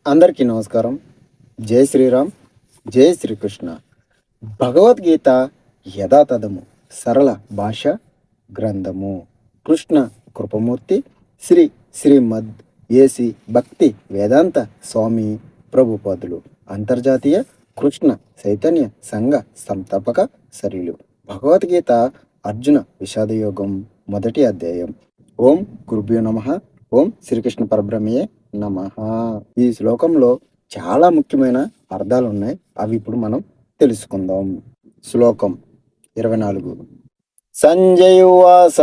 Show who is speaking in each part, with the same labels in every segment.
Speaker 1: అందరికీ నమస్కారం. జై శ్రీరామ్, జై శ్రీకృష్ణ. భగవద్గీత యథాతథము సరళ భాష గ్రంథము. కృష్ణ కృపమూర్తి శ్రీ శ్రీమద్ ఏసి భక్తి వేదాంత స్వామి ప్రభుపాదులు అంతర్జాతీయ కృష్ణ చైతన్య సంఘ సంస్థాపక సర్యులు. భగవద్గీత అర్జున విషాదయోగం మొదటి అధ్యాయం. ఓం గురుభ్యో నమః. ఓం శ్రీకృష్ణ పరబ్రహ్మయే నమః. ఈ శ్లోకంలో చాలా ముఖ్యమైన అర్థాలు ఉన్నాయి. అవి ఇప్పుడు మనం తెలుసుకుందాం. శ్లోకం 24. సంజయువాస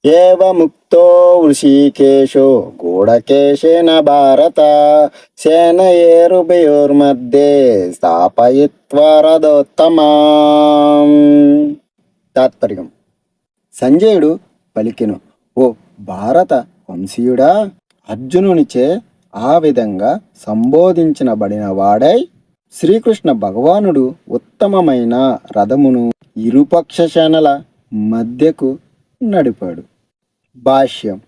Speaker 1: ఏవముక్తో వృషీకేశో గూఢకేశేన భారత సేనయేరుభయోర్మధ్యే స్థాపయిత్వా రథోత్తమాం. తాత్పర్యం: సంజయుడు పలికెను, ఓ భారత వంశీయుడా, అర్జునునిచే ఆ విధంగా సంబోధించబడిన వాడై శ్రీకృష్ణ భగవానుడు ఉత్తమమైన రథమును ఇరుపక్ష సేనల మధ్యకు నడిపాడు. భాష్యం: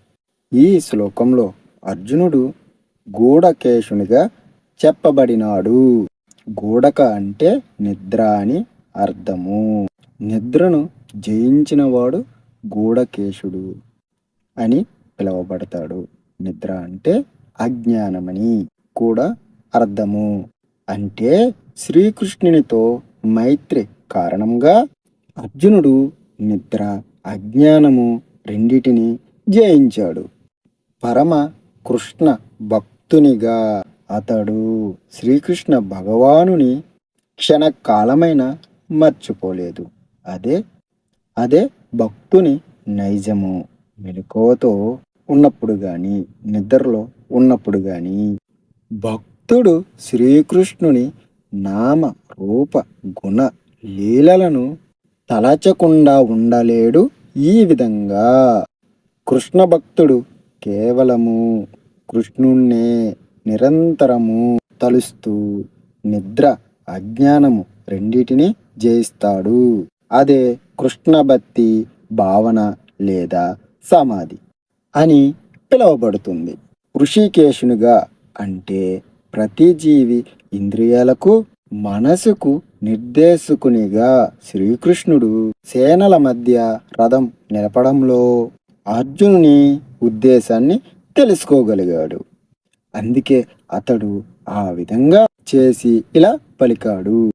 Speaker 1: ఈ శ్లోకంలో అర్జునుడు గూఢకేశునిగా చెప్పబడినాడు. గూఢక అంటే నిద్ర అని అర్థము. నిద్రను జయించినవాడు గూఢకేశుడు అని పిలువబడతాడు. నిద్ర అంటే అజ్ఞానమని కూడా అర్థము. అంటే శ్రీకృష్ణునితో మైత్రి కారణంగా అర్జునుడు నిద్ర అజ్ఞానము రెండిటిని జయించాడు. పరమ కృష్ణ భక్తునిగా అతడు శ్రీకృష్ణ భగవానుని క్షణకాలమైన మర్చిపోలేదు. అదే భక్తుని నైజము. మెలకువతో ఉన్నప్పుడు గాని నిద్రలో ఉన్నప్పుడు గాని భక్తుడు శ్రీకృష్ణుని నామ రూప గుణ లీలలను తలచకుండా ఉండలేడు. ఈ విధంగా కృష్ణ భక్తుడు కేవలము కృష్ణుణ్ణే నిరంతరము తలుస్తూ నిద్ర అజ్ఞానము రెండిటిని జయిస్తాడు. అదే కృష్ణ భక్తి భావన లేదా సమాధి అని పిలువబడుతుంది. ఋషికేశునిగా అంటే ప్రతి జీవి ఇంద్రియాలకు మనసుకు నిర్దేశకునిగా శ్రీకృష్ణుడు సేనల మధ్య రథం నిలపడంలో అర్జునుని ఉద్దేశాన్ని తెలుసుకోగలిగాడు. అందుకే అతడు ఆ విధంగా చేసి ఇలా పలికాడు,